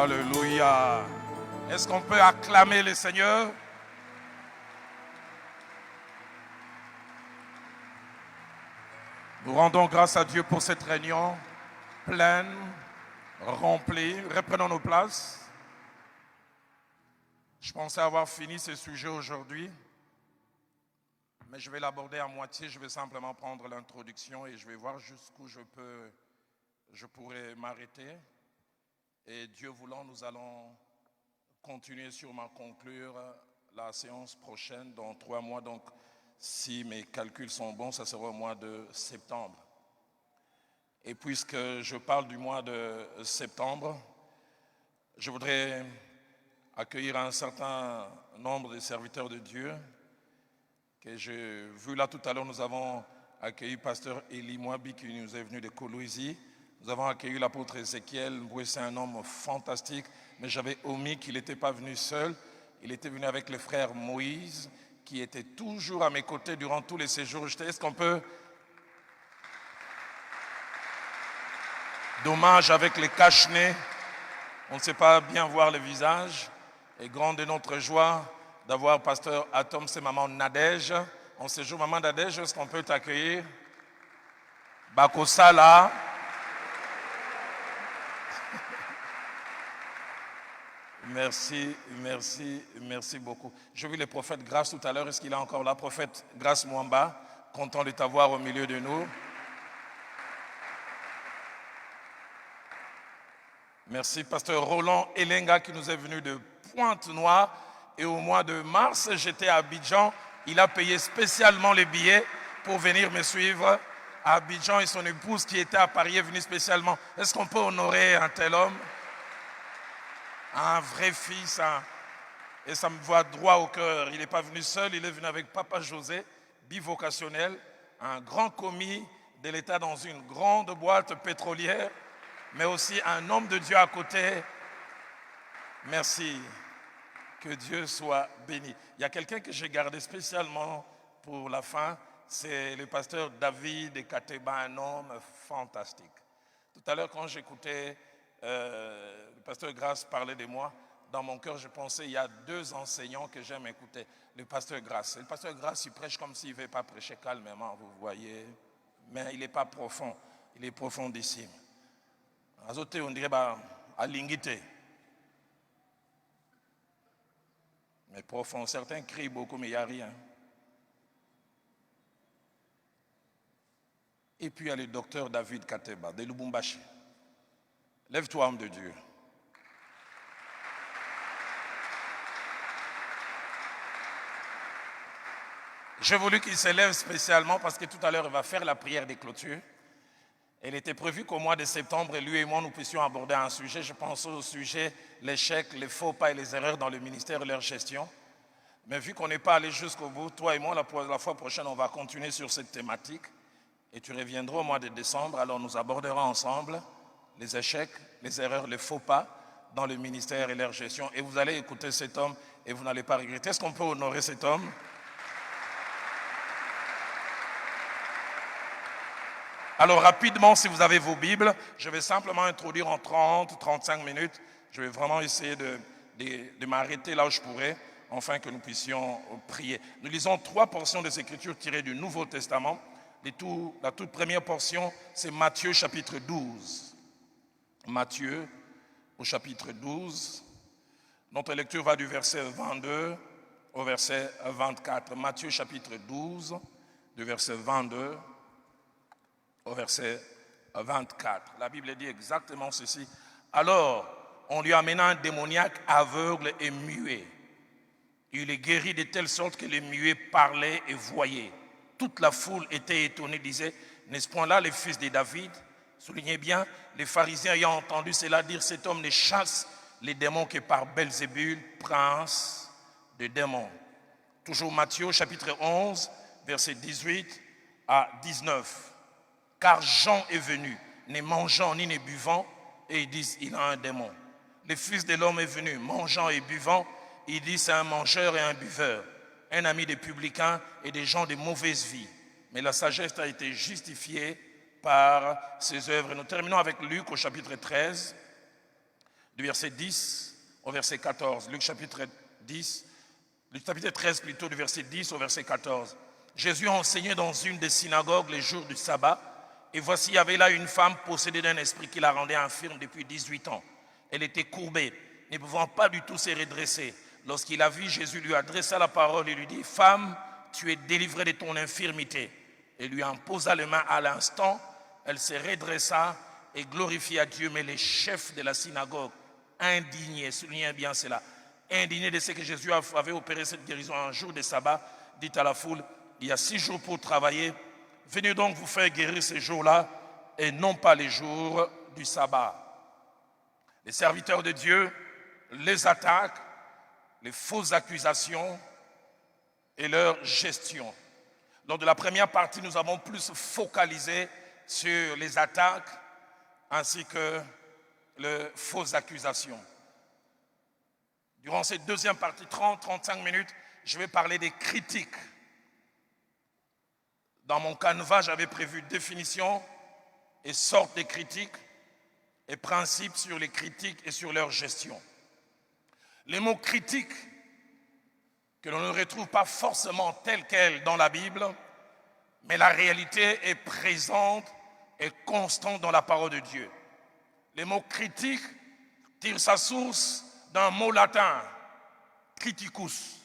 Alléluia. Est-ce qu'on peut acclamer le Seigneur? Nous rendons grâce à Dieu pour cette réunion pleine, remplie. Reprenons nos places. Je pensais avoir fini ce sujet aujourd'hui, mais je vais l'aborder à moitié. Je vais simplement prendre l'introduction et je vais voir jusqu'où je pourrais m'arrêter. Et Dieu voulant, nous allons continuer sûrement à conclure la séance prochaine dans 3 mois. Donc, si mes calculs sont bons, ça sera au mois de septembre. Et puisque je parle du mois de septembre, je voudrais accueillir un certain nombre de serviteurs de Dieu que j'ai vu là tout à l'heure. Nous avons accueilli pasteur Eli Mwabi qui nous est venu de Kolwezi. Nous avons accueilli l'apôtre Ézéchiel. C'est un homme fantastique, mais j'avais omis qu'il n'était pas venu seul. Il était venu avec le frère Moïse, qui était toujours à mes côtés durant tous les séjours. Est-ce qu'on peut... Dommage avec les cache-nez, on ne sait pas bien voir le visage. Et grande est notre joie d'avoir pasteur Atom, c'est maman Nadège. En séjour, maman Nadège, est-ce qu'on peut t'accueillir? Bakosala. Merci beaucoup. J'ai vu le prophète Grâce tout à l'heure. Est-ce qu'il est encore là? Prophète Grâce Mwamba, content de t'avoir au milieu de nous. Merci, pasteur Roland Elenga qui nous est venu de Pointe-Noire. Et au mois de mars, j'étais à Abidjan. Il a payé spécialement les billets pour venir me suivre à Abidjan. Et son épouse qui était à Paris est venue spécialement. Est-ce qu'on peut honorer un tel homme? Un vrai fils, et ça me voit droit au cœur. Il n'est pas venu seul, il est venu avec Papa José, bivocationnel, un grand commis de l'État dans une grande boîte pétrolière, mais aussi un homme de Dieu à côté. Merci. Que Dieu soit béni. Il y a quelqu'un que j'ai gardé spécialement pour la fin, c'est le pasteur David Kateba, un homme fantastique. Tout à l'heure, quand j'écoutais le pasteur Grâce parler de moi, dans mon cœur, je pensais, il y a 2 enseignants que j'aime écouter. Le pasteur Grâce. Le pasteur Grâce, il prêche comme s'il ne veut pas prêcher calmement, vous voyez. Mais il n'est pas profond, il est profondissime. Azote, on dirait, à l'ingité. Mais profond, certains crient beaucoup, mais il n'y a rien. Et puis il y a le docteur David Kateba, de Lubumbashi. Lève-toi, homme de Dieu. J'ai voulu qu'il se lève spécialement parce que tout à l'heure, il va faire la prière des clôtures. Il était prévu qu'au mois de septembre, lui et moi, nous puissions aborder un sujet. Je pense au sujet l'échec, les faux pas et les erreurs dans le ministère et leur gestion. Mais vu qu'on n'est pas allé jusqu'au bout, toi et moi, la fois prochaine, on va continuer sur cette thématique. Et tu reviendras au mois de décembre, alors nous aborderons ensemble les échecs, les erreurs, les faux pas dans le ministère et leur gestion. Et vous allez écouter cet homme et vous n'allez pas regretter. Est-ce qu'on peut honorer cet homme? Alors rapidement, si vous avez vos Bibles, je vais simplement introduire en 30-35 minutes. Je vais vraiment essayer de m'arrêter là où je pourrais, afin que nous puissions prier. Nous lisons 3 portions des Écritures tirées du Nouveau Testament. La toute première portion, c'est Matthieu chapitre 12. Matthieu au chapitre 12. Notre lecture va du verset 22 au verset 24. Matthieu chapitre 12, du verset 22 au verset 24. La Bible dit exactement ceci. Alors, on lui amena un démoniaque aveugle et muet. Il est guéri de telle sorte que les muets parlaient et voyaient. Toute la foule était étonnée, disait, n'est-ce point là le fils de David? Soulignez bien, les pharisiens ayant entendu cela dire, cet homme ne chasse les démons que par Belzébul, prince des démons. Toujours Matthieu chapitre 11, verset 18 à 19. Car Jean est venu, ne mangeant ni ne buvant, et ils disent, il a un démon. Le Fils de l'homme est venu, mangeant et buvant, ils disent, c'est un mangeur et un buveur, un ami des publicains et des gens de mauvaise vie. Mais la sagesse a été justifiée par ses œuvres. Et nous terminons avec Luc au chapitre 13, du verset 10 au verset 14. Luc chapitre 10, Luc chapitre 13 plutôt, du verset 10 au verset 14. Jésus enseignait dans une des synagogues les jours du sabbat, et voici, il y avait là une femme possédée d'un esprit qui la rendait infirme depuis 18 ans. Elle était courbée, ne pouvant pas du tout se redresser. Lorsqu'il la vit, Jésus lui adressa la parole et lui dit, « Femme, tu es délivrée de ton infirmité. » Et lui en posa les mains à l'instant. Elle se redressa et glorifia Dieu. Mais les chefs de la synagogue, indignés, soulignez bien cela, indignés de ce que Jésus avait opéré cette guérison un jour de sabbat, dit à la foule, « Il y a 6 jours pour travailler. Venez donc vous faire guérir ces jours-là et non pas les jours du sabbat. » Les serviteurs de Dieu, les attaques, les fausses accusations et leur gestion. Lors de la première partie, nous avons plus focalisé sur les attaques ainsi que les fausses accusations. Durant cette deuxième partie, 30-35 minutes, je vais parler des critiques. Dans mon canevas, j'avais prévu définition et sorte des critiques et principes sur les critiques et sur leur gestion. Les mots critiques, que l'on ne retrouve pas forcément tels quels dans la Bible, mais la réalité est présente et constante dans la parole de Dieu. Les mots critiques tirent sa source d'un mot latin, criticus,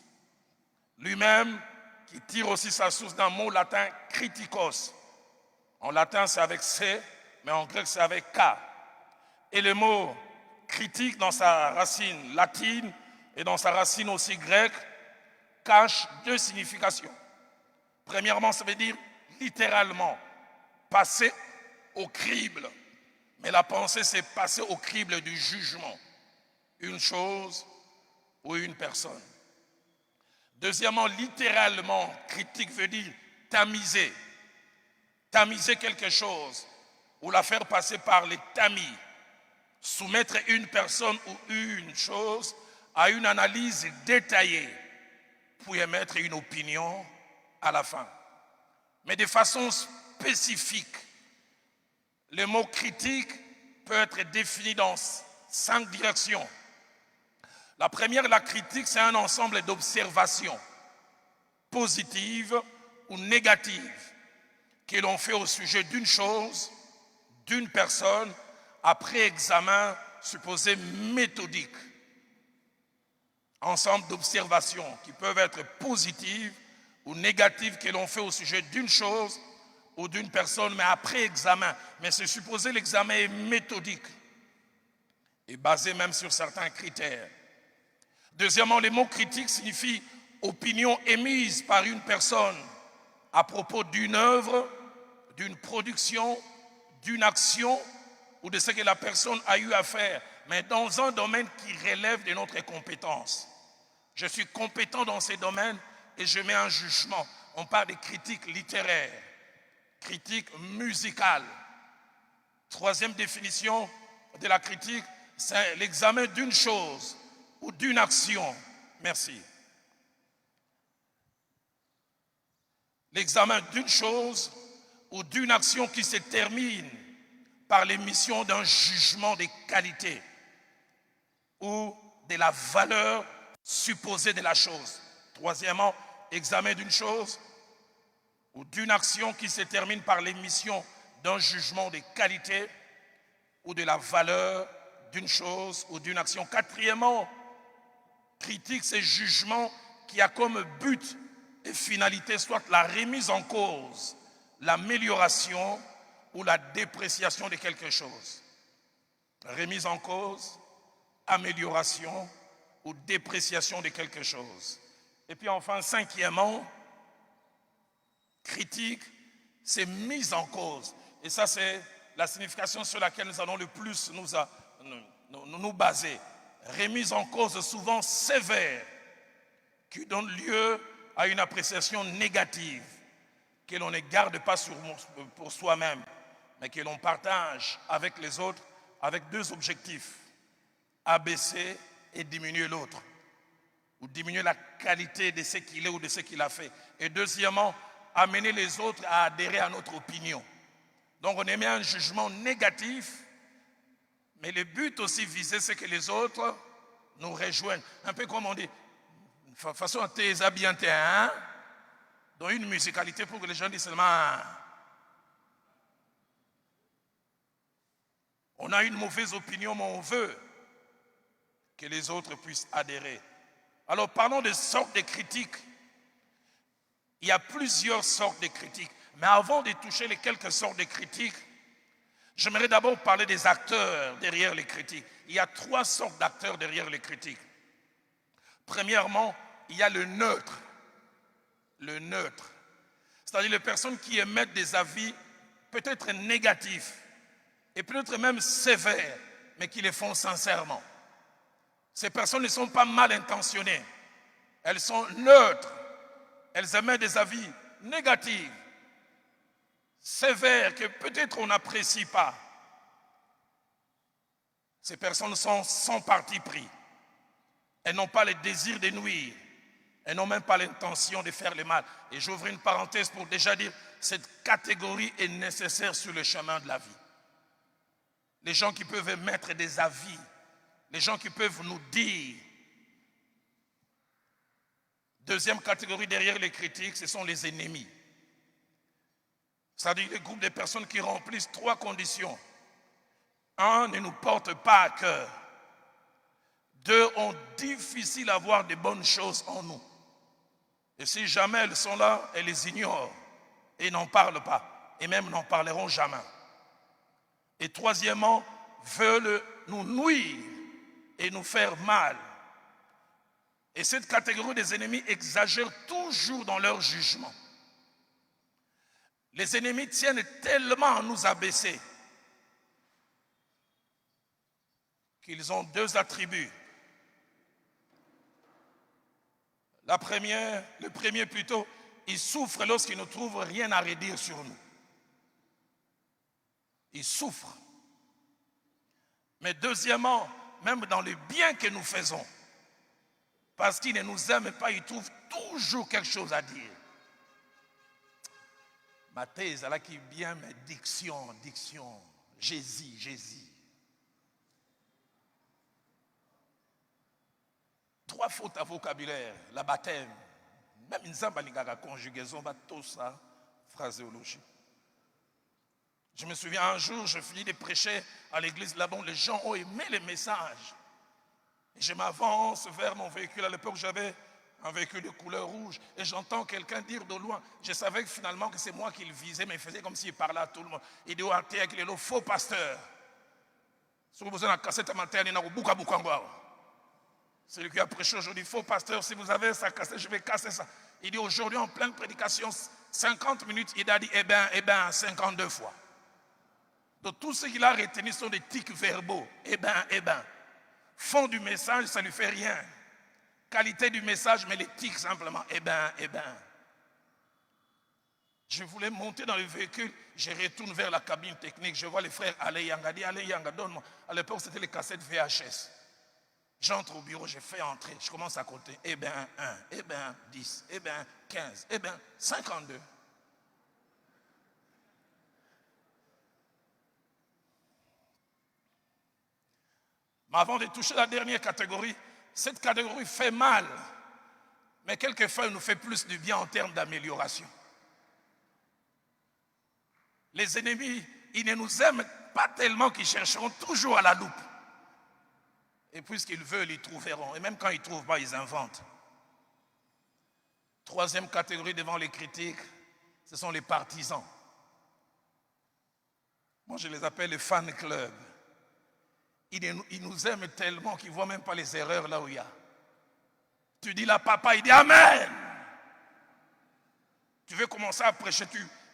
lui-même qui tire aussi sa source d'un mot latin, critikos. En latin, c'est avec C, mais en grec, c'est avec K. Et le mot critique, dans sa racine latine et dans sa racine aussi grecque, cache 2 significations. Premièrement, ça veut dire littéralement passer au crible. Mais la pensée, c'est passer au crible du jugement. Une chose ou une personne. Deuxièmement, littéralement, critique veut dire tamiser. Tamiser quelque chose ou la faire passer par les tamis. Soumettre une personne ou une chose à une analyse détaillée pour émettre une opinion à la fin. Mais de façon spécifique, le mot critique peut être défini dans 5 directions. La première, la critique, c'est un ensemble d'observations positives ou négatives que l'on fait au sujet d'une chose, d'une personne, après examen supposé méthodique. Ensemble d'observations qui peuvent être positives ou négatives que l'on fait au sujet d'une chose ou d'une personne, mais après examen. Mais c'est supposé l'examen est méthodique et basé même sur certains critères. Deuxièmement, le mot critique signifie opinion émise par une personne à propos d'une œuvre, d'une production, d'une action ou de ce que la personne a eu à faire, mais dans un domaine qui relève de notre compétence. Je suis compétent dans ces domaines et je mets un jugement. On parle de critique littéraire, critique musicale. Troisième définition de la critique, c'est l'examen d'une chose ou d'une action. Merci. L'examen d'une chose ou d'une action qui se termine par l'émission d'un jugement des qualités ou de la valeur supposée de la chose. Troisièmement, examen d'une chose ou d'une action qui se termine par l'émission d'un jugement des qualités ou de la valeur d'une chose ou d'une action. Quatrièmement, critique, c'est jugement qui a comme but et finalité soit la remise en cause, l'amélioration ou la dépréciation de quelque chose. Remise en cause, amélioration ou dépréciation de quelque chose. Et puis enfin, cinquièmement, critique, c'est mise en cause. Et ça, c'est la signification sur laquelle nous allons le plus nous baser. Remise en cause souvent sévère, qui donne lieu à une appréciation négative, que l'on ne garde pas pour soi-même, mais que l'on partage avec les autres avec 2 objectifs, abaisser et diminuer l'autre, ou diminuer la qualité de ce qu'il est ou de ce qu'il a fait. Et deuxièmement, amener les autres à adhérer à notre opinion. Donc on émet un jugement négatif, Mais le but aussi visé, c'est que les autres nous rejoignent. Un peu comme on dit, de façon tes habillants, hein? Dans une musicalité pour que les gens disent seulement, on a une mauvaise opinion, mais on veut que les autres puissent adhérer. Alors parlons de sortes de critiques. Il y a plusieurs sortes de critiques. Mais avant de toucher les quelques sortes de critiques, j'aimerais d'abord parler des acteurs derrière les critiques. Il y a 3 sortes d'acteurs derrière les critiques. Premièrement, il y a le neutre. Le neutre. C'est-à-dire les personnes qui émettent des avis peut-être négatifs et peut-être même sévères, mais qui les font sincèrement. Ces personnes ne sont pas mal intentionnées. Elles sont neutres. Elles émettent des avis négatifs, sévères, que peut-être on n'apprécie pas. Ces personnes sont sans parti pris. Elles n'ont pas le désir de nuire. Elles n'ont même pas l'intention de faire le mal. Et j'ouvre une parenthèse pour déjà dire, cette catégorie est nécessaire sur le chemin de la vie. Les gens qui peuvent émettre des avis, les gens qui peuvent nous dire. Deuxième catégorie derrière les critiques, ce sont les ennemis. C'est-à-dire les groupes de personnes qui remplissent 3 conditions. 1, ne nous portent pas à cœur. 2, ont difficile à voir de bonnes choses en nous. Et si jamais elles sont là, elles les ignorent et n'en parlent pas. Et même n'en parleront jamais. Et troisièmement, veulent nous nuire et nous faire mal. Et cette catégorie des ennemis exagère toujours dans leur jugement. Les ennemis tiennent tellement à nous abaisser qu'ils ont 2 attributs. Le premier plutôt, ils souffrent lorsqu'ils ne trouvent rien à redire sur nous. Ils souffrent. Mais deuxièmement, même dans le bien que nous faisons, parce qu'ils ne nous aiment pas, ils trouvent toujours quelque chose à dire. Ma thèse, là qui bien, mais diction, Jésus. 3 fautes à vocabulaire, la baptême, même une zambalingara conjugaison, tout ça, phraséologie. Je me souviens un jour, je finis de prêcher à l'église là-bas, les gens ont aimé les messages. Et je m'avance vers mon véhicule. À l'époque, j'avais un véhicule de couleur rouge. Et j'entends quelqu'un dire de loin. Je savais que finalement que c'est moi qui le visais, mais il faisait comme s'il parlait à tout le monde. Il dit, avec le faux pasteur. Si vous avez une cassette matin, il y a un celui qui a prêché aujourd'hui, faux pasteur, si vous avez sa cassette, je vais casser ça. Il dit aujourd'hui en pleine prédication, 50 minutes, il a dit, eh ben, 52 fois. Donc tout ce qu'il a retenu sont des tics verbaux. Eh ben. Fond du message, ça ne lui fait rien. Qualité du message, mais les tics simplement. Eh ben. Je voulais monter dans le véhicule, je retourne vers la cabine technique, je vois les frères Alain Yanga, dit Alain Yanga, donne-moi. À l'époque, c'était les cassettes VHS. J'entre au bureau, je fais entrer, je commence à compter. Eh ben 1, eh ben 10, eh ben 15, eh ben 52. Mais avant de toucher la dernière catégorie, cette catégorie fait mal. Mais quelquefois, elle nous fait plus du bien en termes d'amélioration. Les ennemis, ils ne nous aiment pas tellement qu'ils chercheront toujours à la loupe. Et puisqu'ils veulent, ils trouveront. Et même quand ils ne trouvent pas, ils inventent. Troisième catégorie devant les critiques, ce sont les partisans. Moi, je les appelle les fan clubs. Ils nous aiment tellement qu'ils ne voient même pas les erreurs là où il y a. Tu dis là, papa, il dit Amen. Tu veux commencer à prêcher,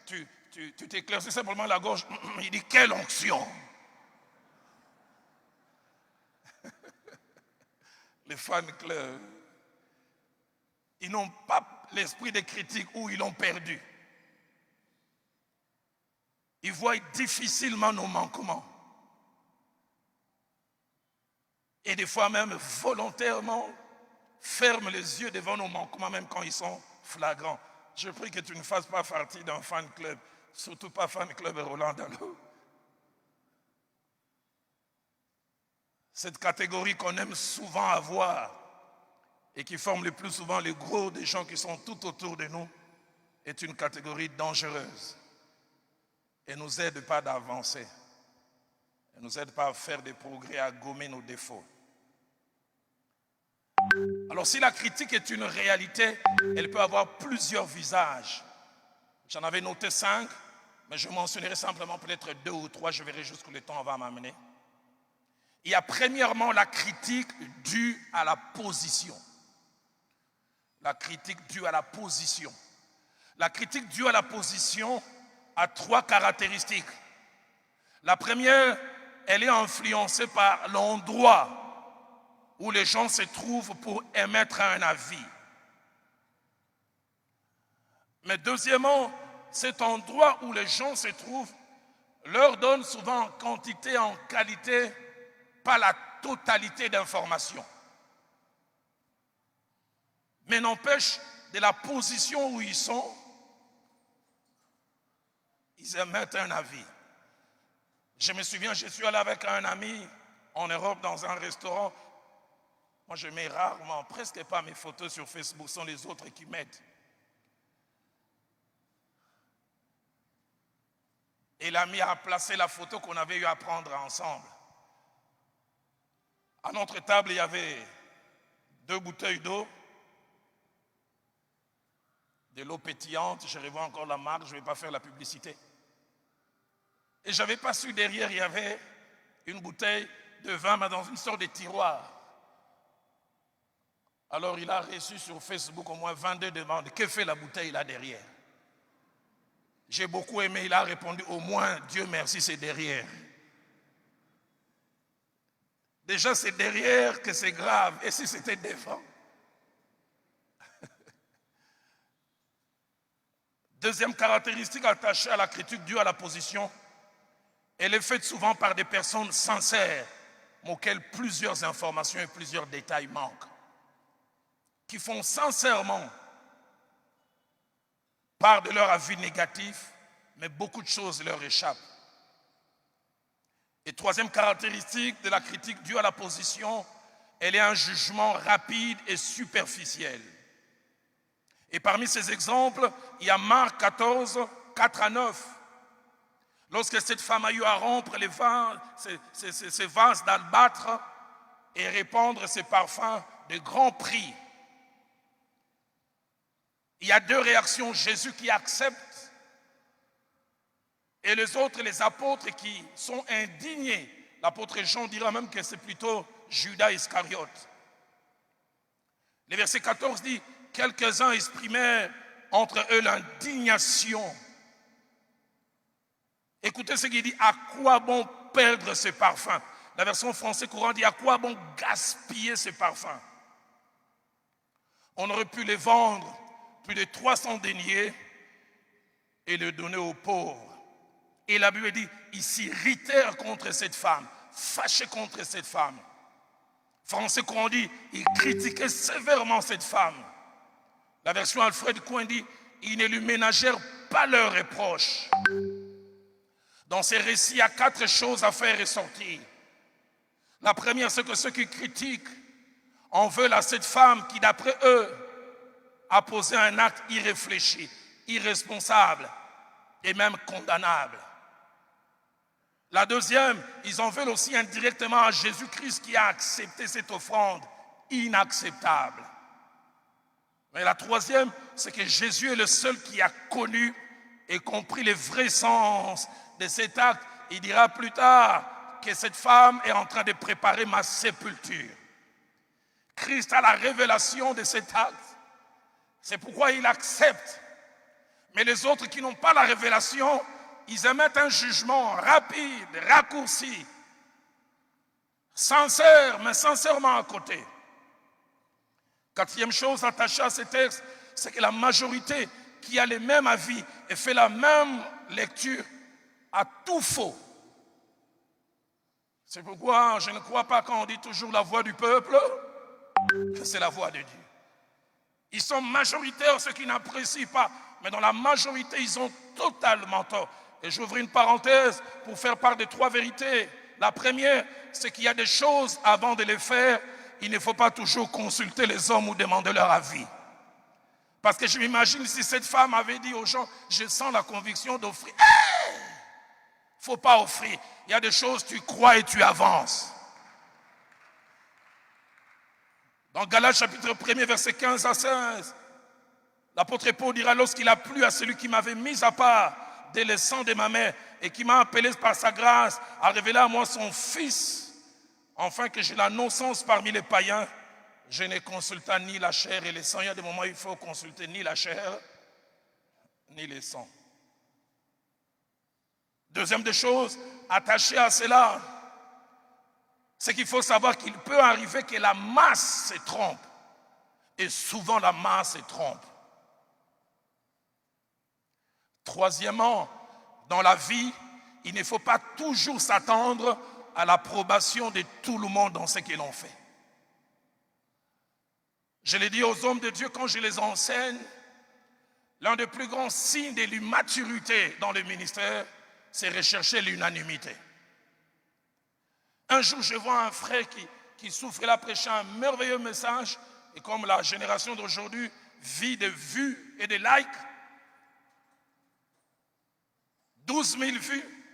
tu t'éclaircis simplement la gorge. Il dit quelle onction. Les fan clubs, ils n'ont pas l'esprit de critique où ils l'ont perdu. Ils voient difficilement nos manquements. Et des fois même volontairement ferment les yeux devant nos manquements même quand ils sont flagrants. Je prie que tu ne fasses pas partie d'un fan club, surtout pas fan club Roland Dallot. Cette catégorie qu'on aime souvent avoir et qui forme le plus souvent le gros des gens qui sont tout autour de nous est une catégorie dangereuse et ne nous aide pas d'avancer. Elle ne nous aide pas à faire des progrès, à gommer nos défauts. Alors si la critique est une réalité, elle peut avoir plusieurs visages. J'en avais noté 5, mais je mentionnerai simplement peut-être 2 ou 3, je verrai jusqu'où le temps va m'amener. Il y a premièrement la critique due à la position. La critique due à la position. La critique due à la position a 3 caractéristiques. La première, elle est influencée par l'endroit où les gens se trouvent pour émettre un avis. Mais deuxièmement, cet endroit où les gens se trouvent leur donne souvent en quantité, en qualité, pas la totalité d'informations. Mais n'empêche, de la position où ils sont, ils émettent un avis. Je me souviens, je suis allé avec un ami en Europe dans un restaurant. Moi, je mets rarement, presque pas mes photos sur Facebook, ce sont les autres qui mettent. Et l'ami a placé la photo qu'on avait eu à prendre ensemble. À notre table, il y avait 2 bouteilles d'eau, de l'eau pétillante, je revois encore la marque, je ne vais pas faire la publicité. Et je n'avais pas su derrière, il y avait une bouteille de vin, mais dans une sorte de tiroir. Alors il a reçu sur Facebook au moins 22 demandes. Que fait la bouteille là derrière? J'ai beaucoup aimé, il a répondu, au moins, Dieu merci, c'est derrière. Déjà, c'est derrière que c'est grave. Et si c'était devant? Deuxième caractéristique attachée à la critique due à la position, elle est faite souvent par des personnes sincères, mais auxquelles plusieurs informations et plusieurs détails manquent, qui font sincèrement part de leur avis négatif, mais beaucoup de choses leur échappent. Et troisième caractéristique de la critique due à la position, elle est un jugement rapide et superficiel. Et parmi ces exemples, il y a Marc 14, 4 à 9. Lorsque cette femme a eu à rompre les ces vases d'albâtre et répandre ses parfums de grand prix, il y a 2 réactions. Jésus qui accepte et les autres, les apôtres, qui sont indignés. L'apôtre Jean dira même que c'est plutôt Judas Iscariote. Le verset 14 dit, quelques-uns exprimèrent entre eux l'indignation. Écoutez ce qu'il dit, à quoi bon perdre ce parfum? La version française courante dit, à quoi bon gaspiller ce parfum? On aurait pu les vendre plus de 300 deniers et le donner aux pauvres. Et la Bible dit, ils s'irritèrent contre cette femme, fâchés contre cette femme. Français courant dit, ils critiquaient sévèrement cette femme. La version Alfred Coin dit, ils ne lui ménagèrent pas leurs reproches. Dans ces récits, il y a 4 choses à faire ressortir. La première, c'est que ceux qui critiquent en veulent à cette femme qui, d'après eux, a posé un acte irréfléchi, irresponsable et même condamnable. La deuxième, ils en veulent aussi indirectement à Jésus-Christ qui a accepté cette offrande inacceptable. Mais la troisième, c'est que Jésus est le seul qui a connu et compris le vrai sens de cet acte. Il dira plus tard que cette femme est en train de préparer ma sépulture. Christ a la révélation de cet acte. C'est pourquoi il accepte. Mais les autres qui n'ont pas la révélation, ils émettent un jugement rapide, raccourci, sincère, mais sincèrement à côté. Quatrième chose attachée à ce texte, c'est que la majorité qui a les mêmes avis et fait la même lecture a tout faux. C'est pourquoi je ne crois pas quand on dit toujours la voix du peuple, que c'est la voix de Dieu. Ils sont majoritaires ceux qui n'apprécient pas, mais dans la majorité, ils ont totalement tort. Et j'ouvre une parenthèse pour faire part des 3 vérités La première, c'est qu'il y a des choses, avant de les faire, il ne faut pas toujours consulter les hommes ou demander leur avis. Parce que je m'imagine si cette femme avait dit aux gens, je sens la conviction d'offrir. Il ne faut pas offrir. Il y a des choses, tu crois et tu avances. Dans Galates chapitre 1er, verset 15 à 16, l'apôtre Paul dira, lorsqu'il a plu à celui qui m'avait mis à part dès le sang de ma mère et qui m'a appelé par sa grâce à révéler à moi son Fils, afin que j'ai la non-sens parmi les païens, je ne consulta ni la chair et le sang. Il y a des moments où il faut consulter ni la chair, ni le sang. Deuxième des choses, attachée à cela, c'est qu'il faut savoir qu'il peut arriver que la masse se trompe. Et souvent la masse se trompe. Troisièmement, dans la vie, il ne faut pas toujours s'attendre à l'approbation de tout le monde dans ce que l'on fait. Je l'ai dit aux hommes de Dieu quand je les enseigne, l'un des plus grands signes de l'immaturité dans le ministère, c'est rechercher l'unanimité. Un jour, je vois un frère qui souffre, il a prêché un merveilleux message, et comme la génération d'aujourd'hui vit de vues et de likes, 12 000 vues,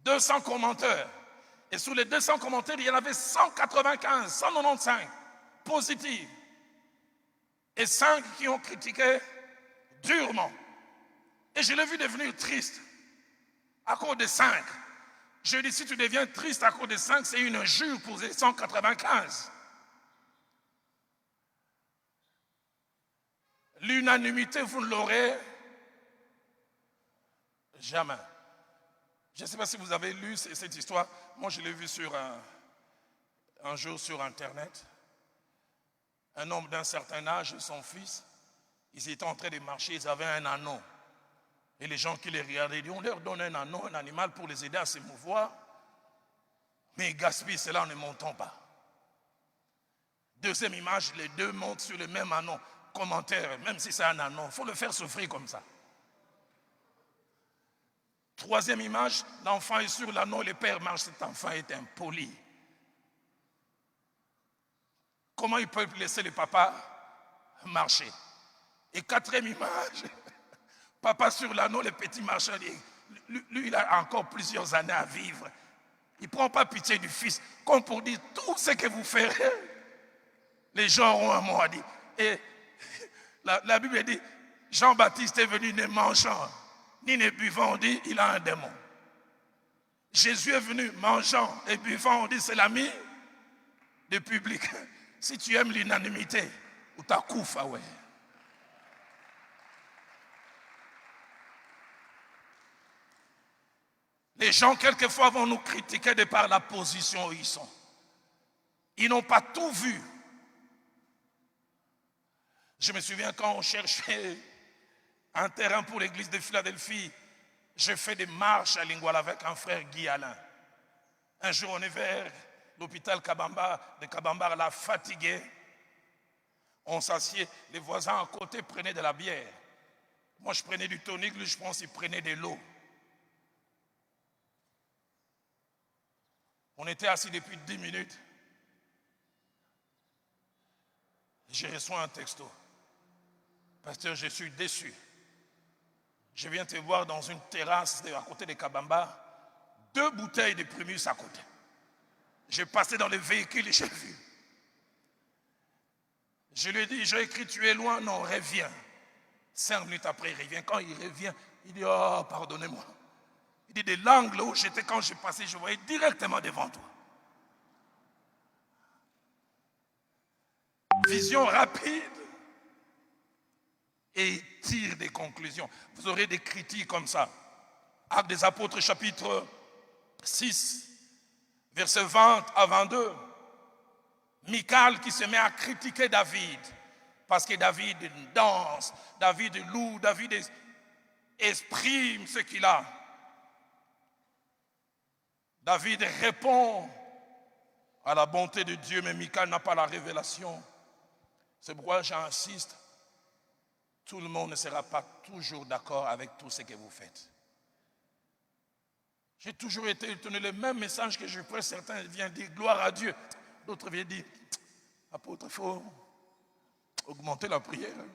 200 commentaires. Et sous les 200 commentaires, il y en avait 195, 195 positifs. Et 5 qui ont critiqué durement. Et je l'ai vu devenir triste à cause de 5. Je dis, si tu deviens triste à cause de 5, c'est une injure pour les 195. L'unanimité, vous ne l'aurez jamais. Je ne sais pas si vous avez lu cette histoire. Moi, je l'ai vu sur un jour sur Internet. Un homme d'un certain âge et son fils, ils étaient en train de marcher, ils avaient un anneau. Et les gens qui les regardaient, ils disaient, on leur donne un anneau, un animal pour les aider à se mouvoir. Mais ils gaspillent cela en ne montant pas. Deuxième image, les deux montent sur le même anneau. Commentaire, même si c'est un anneau, il faut le faire souffrir comme ça. Troisième image, l'enfant est sur l'anneau, le père marche, cet enfant est impoli. Comment ils peuvent laisser le papa marcher? Et quatrième image, papa sur l'anneau, le petit marchand, lui, il a encore plusieurs années à vivre. Il ne prend pas pitié du fils, comme pour dire tout ce que vous ferez, les gens auront un mot à dire. Et la Bible dit, Jean-Baptiste est venu ne mangeant, ni ne buvant, on dit, il a un démon. Jésus est venu mangeant et buvant, on dit, c'est l'ami du public. Si tu aimes l'unanimité, ou ta koufa, ouais. Les gens, quelquefois, vont nous critiquer de par la position où ils sont. Ils n'ont pas tout vu. Je me souviens quand on cherchait un terrain pour l'église de Philadelphie, j'ai fait des marches à Lingual avec un frère Guy Alain. Un jour, on est vers l'hôpital de Kabambar, là, fatigué. On s'assied, les voisins à côté prenaient de la bière. Moi, je prenais du tonic, lui, je pense qu'il prenait de l'eau. On était assis depuis 10 minutes. J'ai reçu un texto. Pasteur, je suis déçu. Je viens te voir dans une terrasse à côté de Kabamba, 2 bouteilles de Primus à côté. J'ai passé dans le véhicule et j'ai vu. Je lui ai dit, j'ai écrit, tu es loin, non, reviens. 5 minutes après, il revient. Quand il revient, il dit, oh, pardonnez-moi. Il dit, de l'angle où j'étais quand j'ai passé, je voyais directement devant toi. Vision rapide et tire des conclusions. Vous aurez des critiques comme ça. Actes des Apôtres, chapitre 6, versets 20 à 22. Michal qui se met à critiquer David parce que David danse, David loue, David exprime ce qu'il a. David répond à la bonté de Dieu, mais Michal n'a pas la révélation. C'est pourquoi j'insiste, tout le monde ne sera pas toujours d'accord avec tout ce que vous faites. J'ai toujours été étonné. Le même message que je prêche, certains viennent dire gloire à Dieu. D'autres viennent dire, apôtre, il faut augmenter la prière.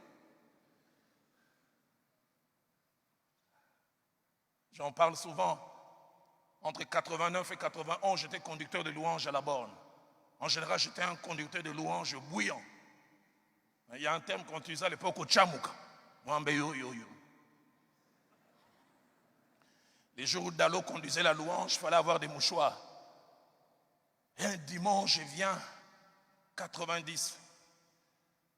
J'en parle souvent. Entre 89 et 91, j'étais conducteur de louange à la borne. En général, j'étais un conducteur de louange bouillant. Il y a un terme qu'on utilisait à l'époque au Tchamouka. Les jours où Dalo conduisait la louange, il fallait avoir des mouchoirs. Et un dimanche, je viens, 90.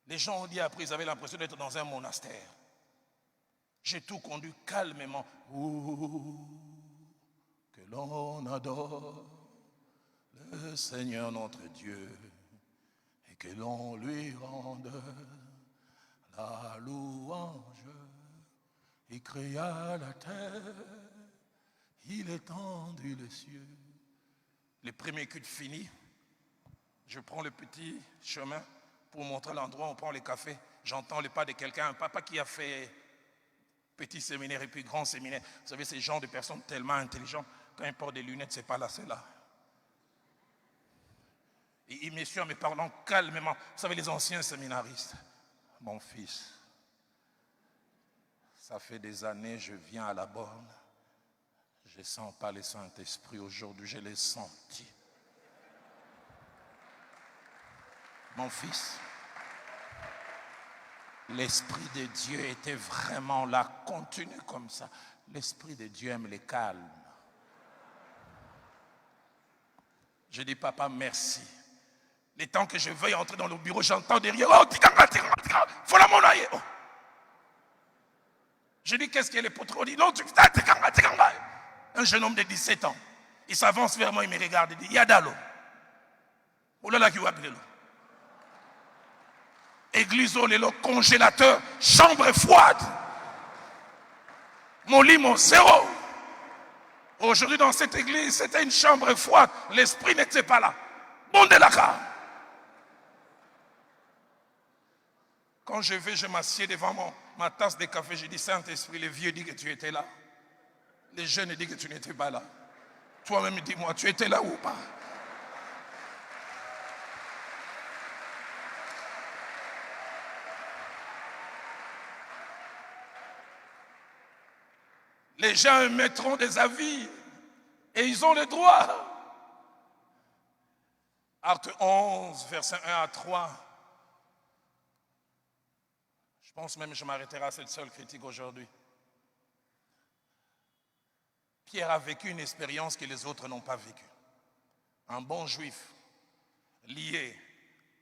Les gens ont dit après, ils avaient l'impression d'être dans un monastère. J'ai tout conduit calmement. Que l'on adore le Seigneur notre Dieu et que l'on lui rende la louange. Il créa la terre, il étendit les cieux. Les premiers cultes finis, je prends le petit chemin pour montrer l'endroit où on prend les cafés. J'entends les pas de quelqu'un, un papa qui a fait petit séminaire et puis grand séminaire. Vous savez, ces gens de personnes tellement intelligentes, quand ils portent des lunettes, c'est pas là, c'est là. Et il me suit en me parlant calmement. Vous savez, les anciens séminaristes. Mon fils, ça fait des années, je viens à la borne. Je ne sens pas le Saint-Esprit aujourd'hui, je l'ai senti. Mon fils, l'Esprit de Dieu était vraiment là, continue comme ça. L'Esprit de Dieu aime les calmes. Je dis, papa, merci. Les temps que je veuille entrer dans le bureau, j'entends derrière, oh, faut la monaille. Oh. Je dis, qu'est-ce qu'il y a les poteaux? Il dit, non, un jeune homme de 17 ans. Il s'avance vers moi, il me regarde, il dit, Yadalo. Oulala qui va appeler l'eau. Église au le congélateur, chambre froide. Mon lit, mon zéro. Aujourd'hui, dans cette église, c'était une chambre froide. L'esprit n'était pas là. Bon de la car. Quand je vais, je m'assieds devant ma tasse de café. Je dis, Saint-Esprit, les vieux disent que tu étais là. Les jeunes disent que tu n'étais pas là. Toi-même, dis-moi, tu étais là ou pas? Les gens émettront des avis et ils ont le droit. Acte 11, versets 1 à 3. Je pense même que je m'arrêterai à cette seule critique aujourd'hui. Pierre a vécu une expérience que les autres n'ont pas vécue. Un bon juif, lié,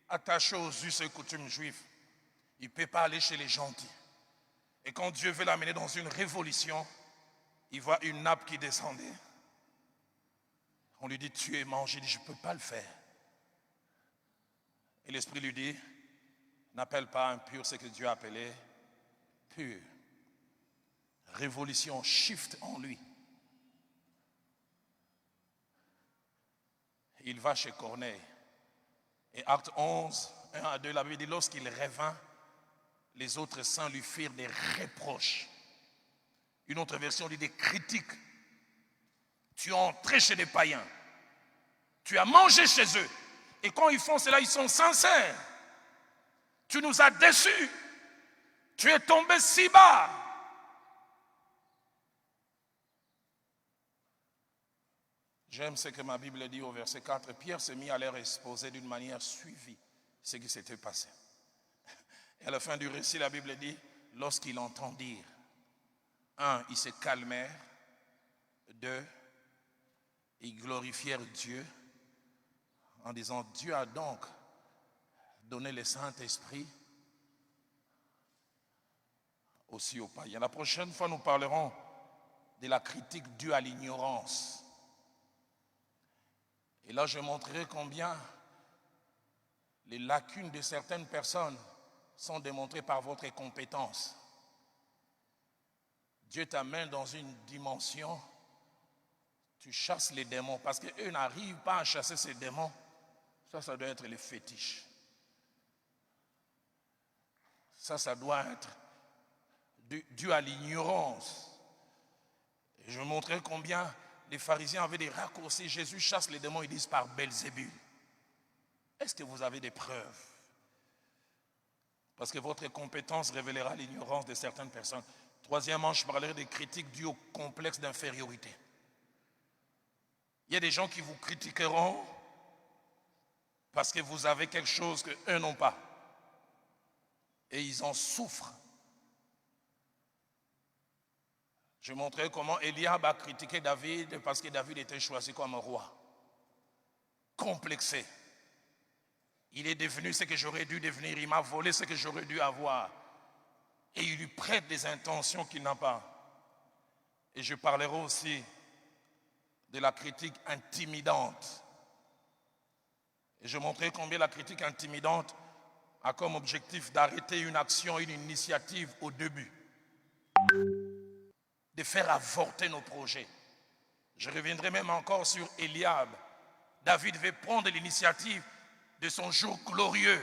attaché aux us et coutumes juifs, il ne peut pas aller chez les gentils. Et quand Dieu veut l'amener dans une révolution, il voit une nappe qui descendait. On lui dit, tu es mangé. Il dit, je ne peux pas le faire. Et l'Esprit lui dit, n'appelle pas impur ce que Dieu a appelé pur. Révolution, shift en lui. Il va chez Corneille. Et acte 11, 1 à 2, la Bible dit, lorsqu'il revint, les autres saints lui firent des reproches. Une autre version dit des critiques. Tu es entré chez des païens. Tu as mangé chez eux. Et quand ils font cela, ils sont sincères. Tu nous as déçus. Tu es tombé si bas. J'aime ce que ma Bible dit au verset 4. Pierre s'est mis à leur exposer d'une manière suivie ce qui s'était passé. Et à la fin du récit, la Bible dit, lorsqu'ils entendirent, 1, ils se calmèrent. 2, ils glorifièrent Dieu en disant, Dieu a donc donné le Saint-Esprit aussi aux païens. La prochaine fois, nous parlerons de la critique due à l'ignorance. Et là, je montrerai combien les lacunes de certaines personnes sont démontrées par votre compétence. Dieu t'amène dans une dimension, tu chasses les démons, parce qu'eux n'arrivent pas à chasser ces démons. Ça doit être les fétiches. Ça doit être dû à l'ignorance. Et je montrerai combien les pharisiens avaient des raccourcis. Jésus chasse les démons, ils disent par Belzébul. Est-ce que vous avez des preuves? Parce que votre compétence révélera l'ignorance de certaines personnes. Troisièmement, je parlerai des critiques dues au complexe d'infériorité. Il y a des gens qui vous critiqueront parce que vous avez quelque chose qu'eux n'ont pas. Et ils en souffrent. Je montrerai comment Eliab a critiqué David parce que David était choisi comme roi. Complexé. Il est devenu ce que j'aurais dû devenir. Il m'a volé ce que j'aurais dû avoir. Et il lui prête des intentions qu'il n'a pas. Et je parlerai aussi de la critique intimidante. Et je montrerai combien la critique intimidante a comme objectif d'arrêter une action, une initiative au début. De faire avorter nos projets. Je reviendrai même encore sur Eliab. David veut prendre l'initiative de son jour glorieux.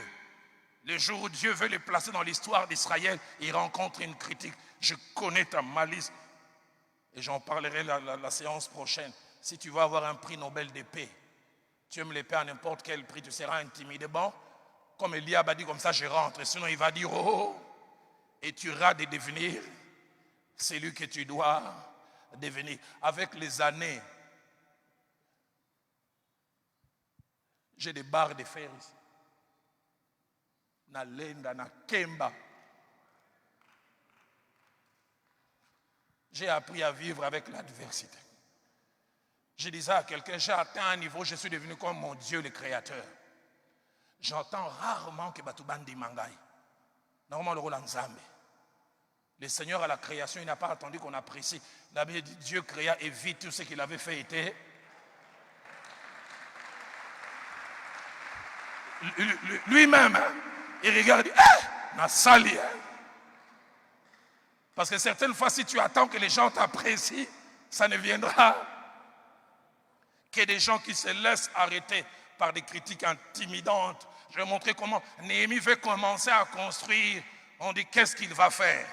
Le jour où Dieu veut le placer dans l'histoire d'Israël, il rencontre une critique. Je connais ta malice. Et j'en parlerai la séance prochaine. Si tu veux avoir un prix Nobel de paix, tu aimes l'épée à n'importe quel prix, tu seras intimidé. Bon, comme Eliab a dit comme ça, je rentre. Sinon, il va dire, oh, et tu iras de devenir celui que tu dois devenir. Avec les années, j'ai des barres de fer ici. Na lenda, na kemba. J'ai appris à vivre avec l'adversité. Je disais à quelqu'un, j'ai atteint un niveau, je suis devenu comme mon Dieu le Créateur. J'entends rarement que Batouban dit Mangaï. Normalement, le rôle en Nzambe. Le Seigneur à la création, il n'a pas attendu qu'on apprécie. La Bible dit Dieu créa et vit tout ce qu'il avait fait était. Lui-même, hein, il regarde, n'a sali. Hein. Parce que certaines fois, si tu attends que les gens t'apprécient, ça ne viendra que des gens qui se laissent arrêter par des critiques intimidantes. Je vais montrer comment Néhémie veut commencer à construire. On dit, qu'est-ce qu'il va faire?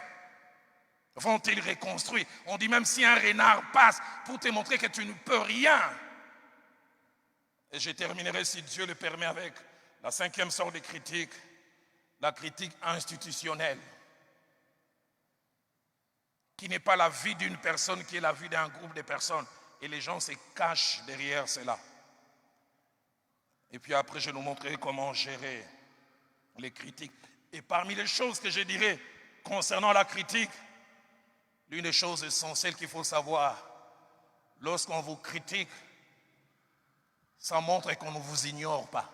Vont-ils reconstruire? On dit même si un renard passe pour te montrer que tu ne peux rien. Et je terminerai, si Dieu le permet, avec la cinquième sorte de critique, la critique institutionnelle, qui n'est pas la vie d'une personne, qui est la vie d'un groupe de personnes. Et les gens se cachent derrière cela. Et puis après, je nous montrerai comment gérer les critiques. Et parmi les choses que je dirais concernant la critique, l'une des choses essentielles qu'il faut savoir, lorsqu'on vous critique, ça montre qu'on ne vous ignore pas.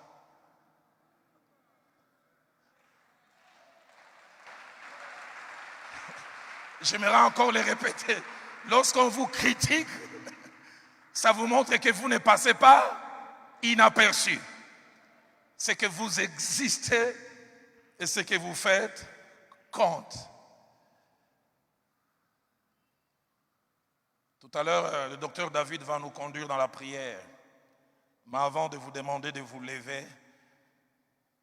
J'aimerais encore le répéter. Lorsqu'on vous critique, ça vous montre que vous ne passez pas inaperçu. C'est que vous existez et ce que vous faites compte. Tout à l'heure, le docteur David va nous conduire dans la prière. Mais avant de vous demander de vous lever,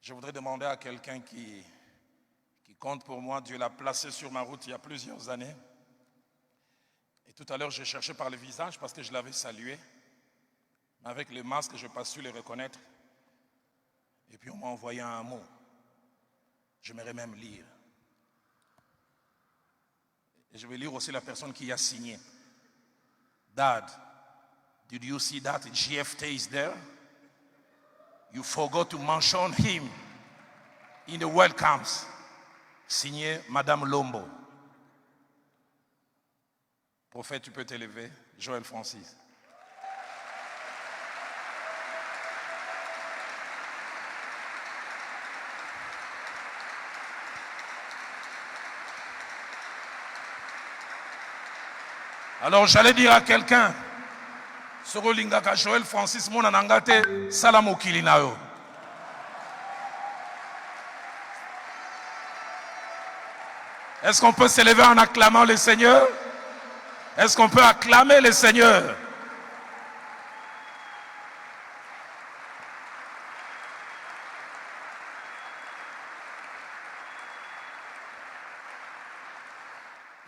je voudrais demander à quelqu'un qui compte pour moi. Dieu l'a placé sur ma route il y a plusieurs années. Et tout à l'heure, j'ai cherché par le visage parce que je l'avais salué. Mais avec le masque, je n'ai pas su le reconnaître. Et puis on m'a envoyé un mot. J'aimerais même lire. Et je vais lire aussi la personne qui a signé. Dad, did you see that GFT is there? You forgot to mention him in the welcomes. Signé Madame Lombo. Prophète, tu peux t'élever. Joël Francis. Alors j'allais dire à quelqu'un, Soro Lingaka Joël Francis Mona Nangate Salamo Kilinayo. Est-ce qu'on peut s'élever en acclamant le Seigneur? Est-ce qu'on peut acclamer le Seigneur?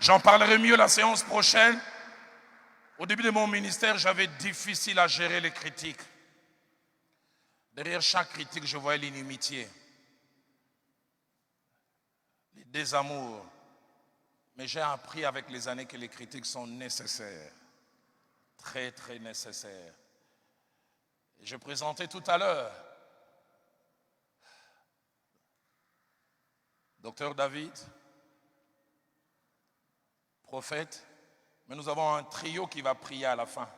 J'en parlerai mieux la séance prochaine. Au début de mon ministère, j'avais difficile à gérer les critiques. Derrière chaque critique, je voyais l'inimitié, les désamours. Mais j'ai appris avec les années que les critiques sont nécessaires, très très nécessaires. Et je présentais tout à l'heure Docteur David, prophète, mais nous avons un trio qui va prier à la fin.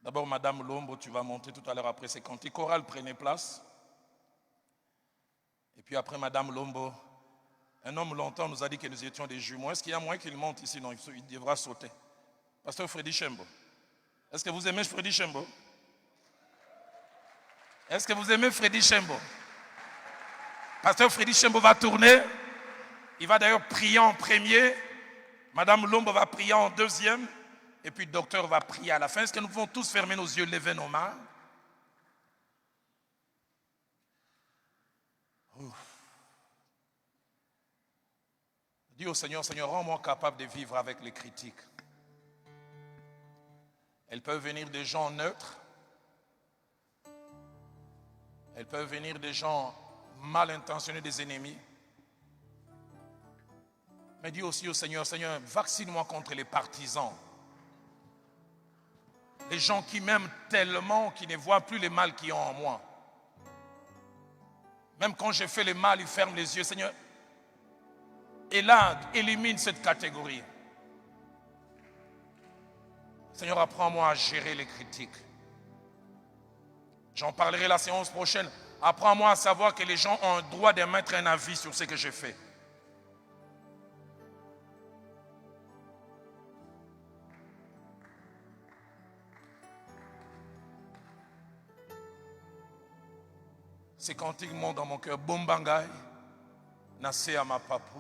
D'abord, Madame Lombo, tu vas monter tout à l'heure après ces cantiques chorales, prenez place. Et puis après Madame Lombo, un homme longtemps nous a dit que nous étions des jumeaux. Est-ce qu'il y a moyen qu'il monte ici? Non, il devra sauter. Pasteur Freddy Chembo. Est-ce que vous aimez Freddy Chembo? Est-ce que vous aimez Freddy Chembo? Pasteur Freddy Chembo va tourner. Il va d'ailleurs prier en premier. Madame Lombo va prier en deuxième. Et puis le docteur va prier à la fin. Est-ce que nous pouvons tous fermer nos yeux, lever nos mains? Dis au Seigneur, Seigneur, rends-moi capable de vivre avec les critiques. Elles peuvent venir des gens neutres. Elles peuvent venir des gens mal intentionnés, des ennemis. Mais dis aussi au Seigneur, Seigneur, vaccine-moi contre les partisans. Les gens qui m'aiment tellement qu'ils ne voient plus les mal qu'ils ont en moi. Même quand j'ai fait le mal, ils ferment les yeux. Seigneur, et là, élimine cette catégorie. Seigneur, apprends-moi à gérer les critiques. J'en parlerai la séance prochaine. Apprends-moi à savoir que les gens ont le droit de mettre un avis sur ce que j'ai fait. Ces cantiques montent dans mon cœur. Bombangai, Nase Amapapu,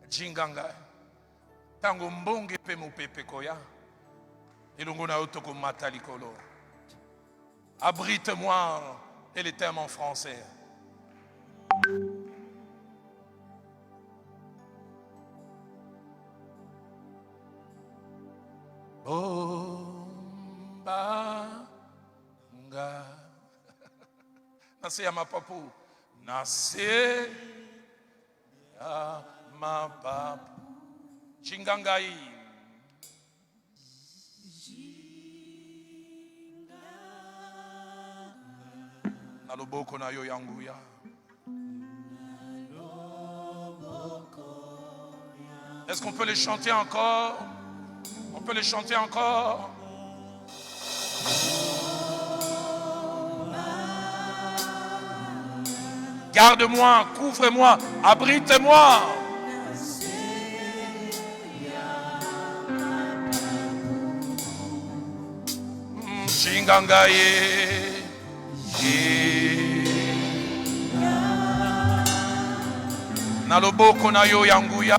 Jingangai, Tango Mbonge Pemu Pepe Koya, Elongona Otoko Matalikolo. Abrite-moi, et les termes en français. Bombangai. Nase Amapapu. Nase Amapapu. Chingangai. Naloboko na yo yanguya. Est-ce qu'on peut les chanter encore? On peut les chanter encore? Garde-moi, couvre-moi, abrite-moi. Chingangaye. Naloboko na yo yanguya.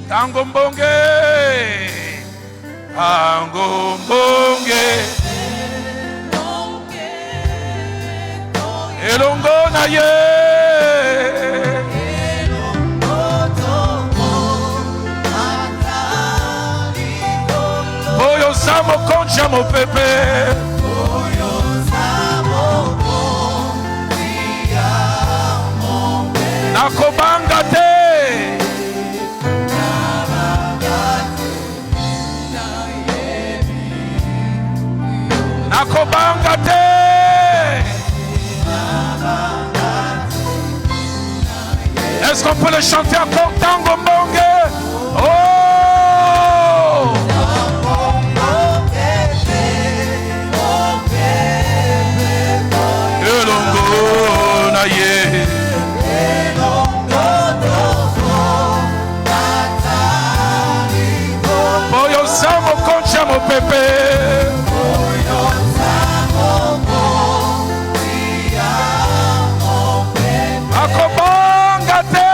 Tango mbonge. Tango mbonge. Elongo na ye. Oyo samo konja mo pepe. Nakobanga te. Nakobanga te. Est-ce qu'on peut le chanter encore? Tango mbonge. Oh! Elongo na ye. Boyo samo koncha mo pepe. Akobanga te.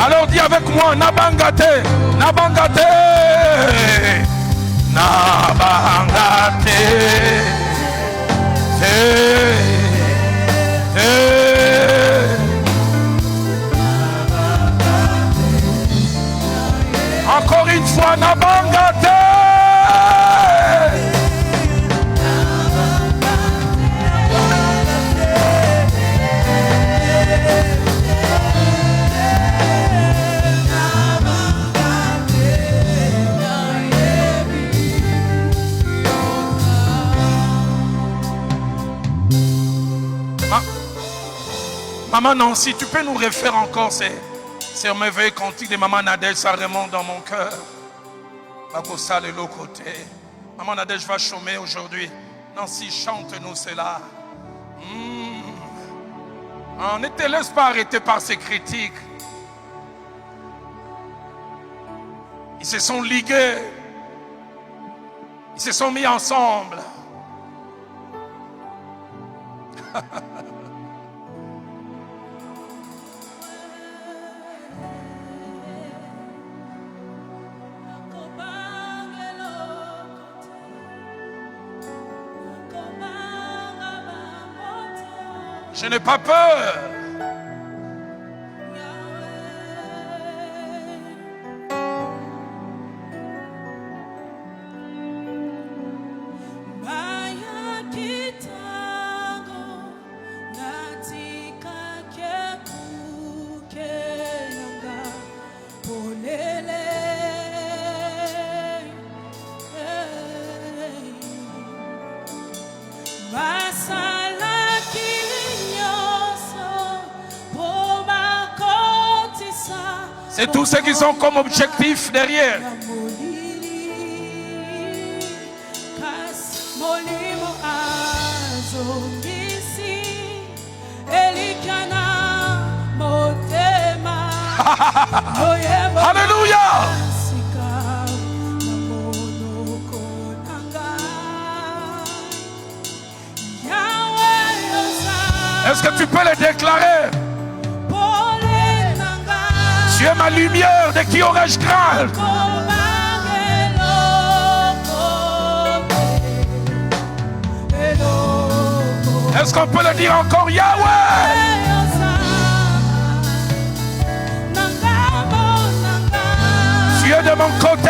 Alors dis avec moi, Nabangate, Nabangate, Nabangate. Encore une fois, Nabangate. Maman Nancy, tu peux nous refaire encore ces merveilleux cantiques de Maman Nadège, ça remonte dans mon cœur. Bakosa de l'autre côté. Maman Nadège va chômer aujourd'hui. Nancy, chante-nous cela. Ne te laisse pas arrêter par ces critiques. Ils se sont ligués. Ils se sont mis ensemble. Je n'ai pas peur. C'est tous ceux qui sont comme objectif derrière. Alléluia. Est-ce que tu peux le déclarer? Tu es ma lumière, de qui aurais-je crainte? Est-ce qu'on peut le dire encore? Yahweh! Tu es de mon côté.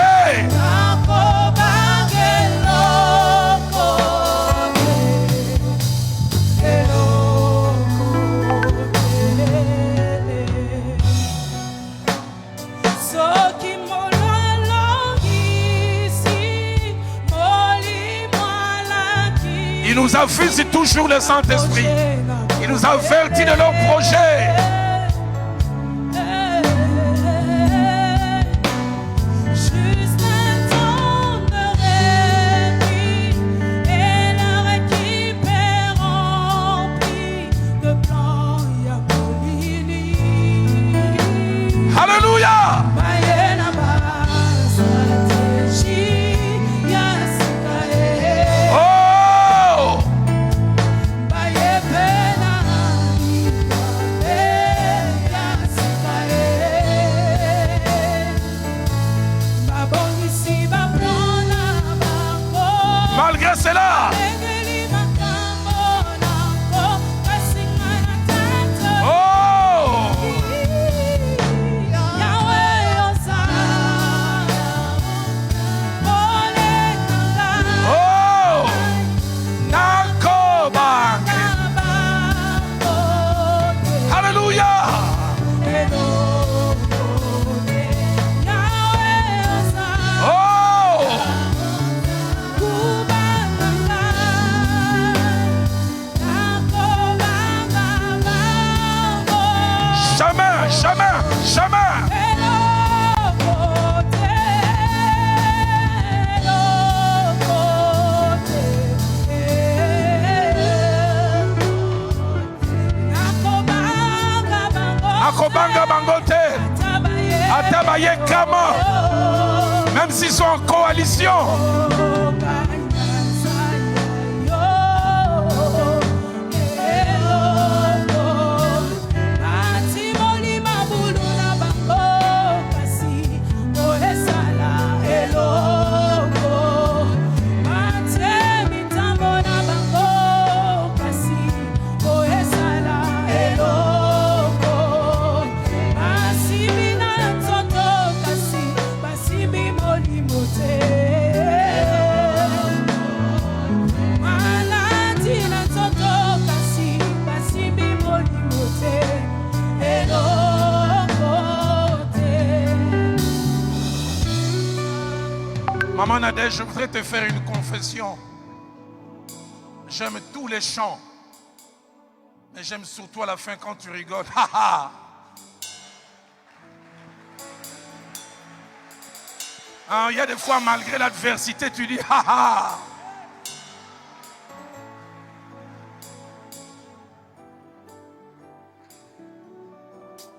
Il nous affuse toujours le Saint-Esprit. Il nous avertit de leurs projets. Alléluia. Malgré cela, Atabaye Kama, même s'ils sont en coalition. Maman Nadège, je voudrais te faire une confession. J'aime tous les chants. Mais j'aime surtout à la fin quand tu rigoles. Ha ha! Il y a des fois, malgré l'adversité, tu dis ha ha!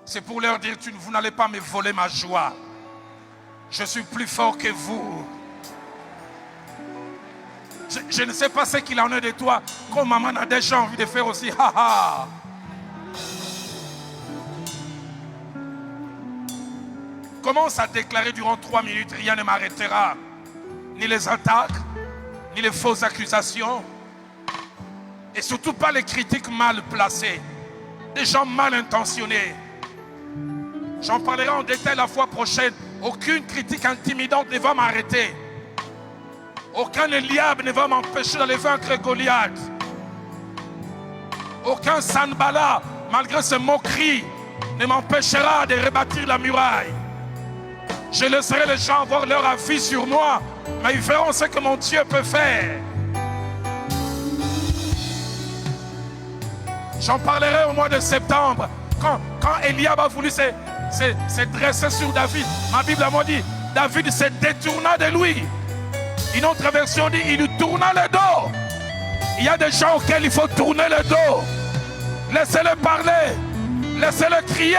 C'est pour leur dire, vous n'allez pas me voler ma joie. Je suis plus fort que vous. Je ne sais pas ce qu'il en est de toi. Comme maman a déjà envie de faire aussi. Ha ha. Commence à déclarer durant 3 minutes, rien ne m'arrêtera. Ni les attaques, ni les fausses accusations. Et surtout pas les critiques mal placées. Des gens mal intentionnés. J'en parlerai en détail la fois prochaine. Aucune critique intimidante ne va m'arrêter. Aucun Eliab ne va m'empêcher d'aller vaincre Goliath. Aucun Sanballat, malgré ses moqueries, ne m'empêchera de rebâtir la muraille. Je laisserai les gens avoir leur avis sur moi, mais ils verront ce que mon Dieu peut faire. J'en parlerai au mois de septembre, quand Eliab a voulu se dresser sur David. Ma Bible a dit, David se détourna de lui. Une autre version dit, il lui tourna le dos. Il y a des gens auxquels il faut tourner le dos. Laissez-les parler. Laissez-les crier.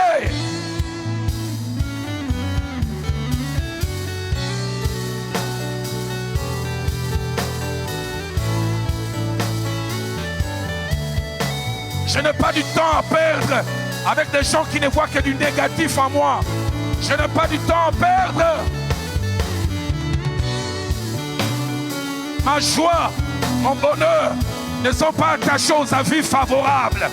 Je n'ai pas du temps à perdre avec des gens qui ne voient que du négatif en moi. Je n'ai pas du temps à perdre. Ma joie, mon bonheur ne sont pas attachés aux avis favorables.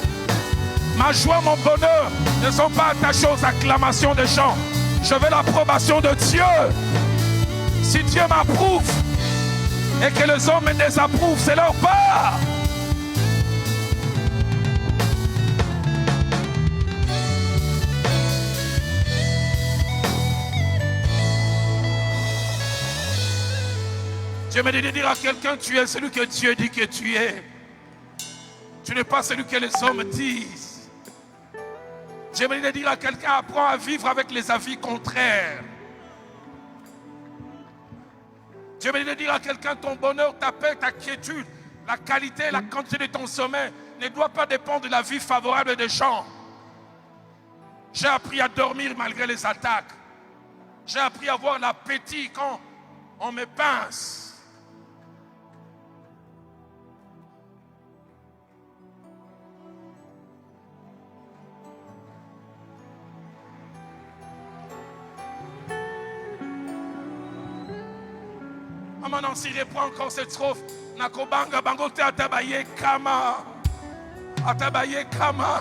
Ma joie, mon bonheur ne sont pas attachés aux acclamations des gens. Je veux l'approbation de Dieu. Si Dieu m'approuve et que les hommes me désapprouvent, c'est leur part. Dieu me dit de dire à quelqu'un, tu es celui que Dieu dit que tu es. Tu n'es pas celui que les hommes disent. Dieu me dit de dire à quelqu'un, apprends à vivre avec les avis contraires. Dieu me dit de dire à quelqu'un, ton bonheur, ta paix, ta quiétude, la qualité, la quantité de ton sommeil ne doit pas dépendre de la vie favorable des gens. J'ai appris à dormir malgré les attaques. J'ai appris à avoir l'appétit quand on me pince. Maintenant, s'il reprend encore cette strophe, Nakobanga Bangote Atabaye Kama. Atabaye Kama.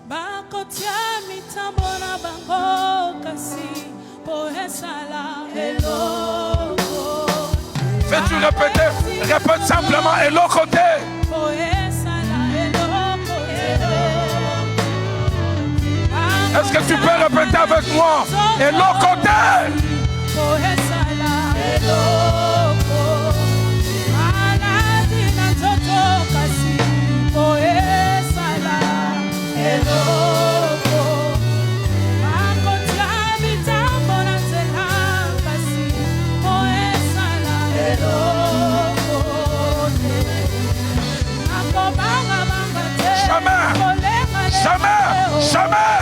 Bakotia mitambo na bango kasi poesala hello. Fais-tu répéter? Répète simplement hello côté. Est-ce que tu peux répéter avec moi? Et l'autre côté. Jamais, jamais, jamais.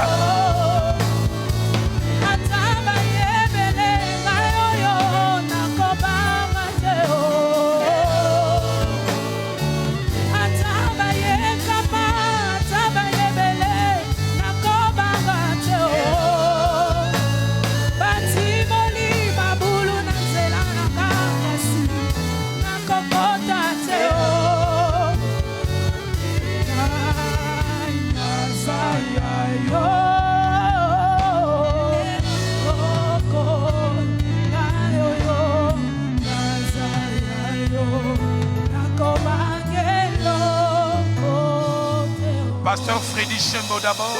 Pasteur Freddy Chembo d'abord.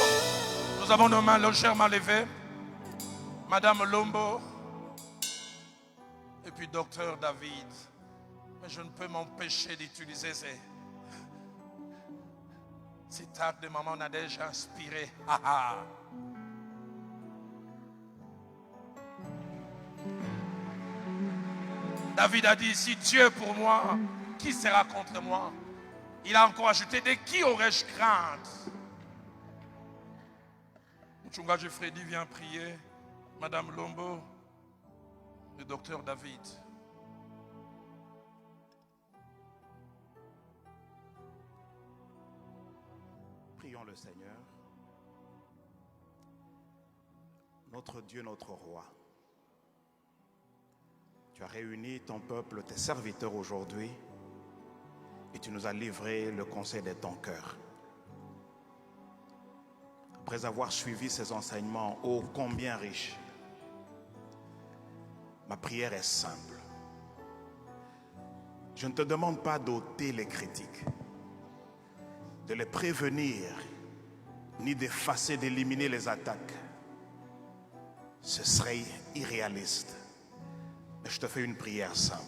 Nous avons nos mains légèrement levées. Madame Lombo et puis Docteur David. Mais je ne peux m'empêcher d'utiliser ces tags de Maman Nadège inspiré. David a dit, si Dieu est pour moi, qui sera contre moi? Il a encore ajouté, de qui aurais-je crainte? Mchungaji Freddy vient prier. Madame Lombo, le docteur David. Prions le Seigneur. Notre Dieu, notre roi. Tu as réuni ton peuple, tes serviteurs aujourd'hui, et tu nous as livré le conseil de ton cœur. Après avoir suivi ces enseignements ô combien riches, ma prière est simple. Je ne te demande pas d'ôter les critiques, de les prévenir, ni d'effacer, d'éliminer les attaques. Ce serait irréaliste. Mais je te fais une prière simple.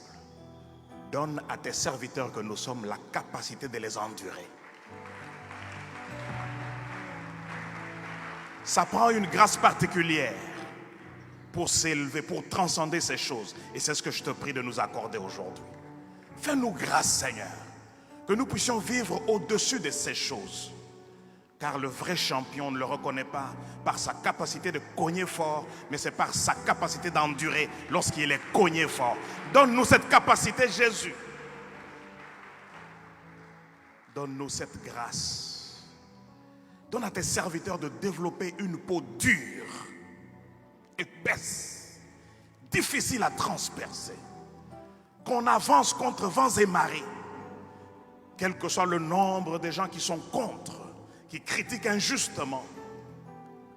Donne à tes serviteurs que nous sommes la capacité de les endurer. Ça prend une grâce particulière pour s'élever, pour transcender ces choses. Et c'est ce que je te prie de nous accorder aujourd'hui. Fais-nous grâce, Seigneur, que nous puissions vivre au-dessus de ces choses. Car le vrai champion ne le reconnaît pas par sa capacité de cogner fort, mais c'est par sa capacité d'endurer lorsqu'il est cogné fort. Donne-nous cette capacité, Jésus. Donne-nous cette grâce. Donne à tes serviteurs de développer une peau dure, épaisse, difficile à transpercer. Qu'on avance contre vents et marées, quel que soit le nombre de gens qui sont contre, qui critiquent injustement,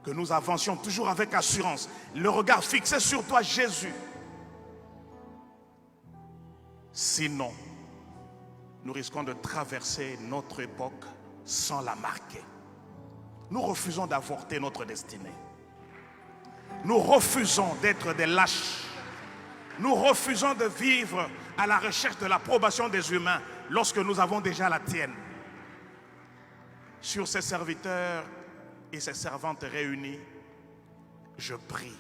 que nous avancions toujours avec assurance, le regard fixé sur toi, Jésus. Sinon, nous risquons de traverser notre époque sans la marquer. Nous refusons d'avorter notre destinée. Nous refusons d'être des lâches. Nous refusons de vivre à la recherche de l'approbation des humains lorsque nous avons déjà la tienne. Sur ces serviteurs et ces servantes réunis, je prie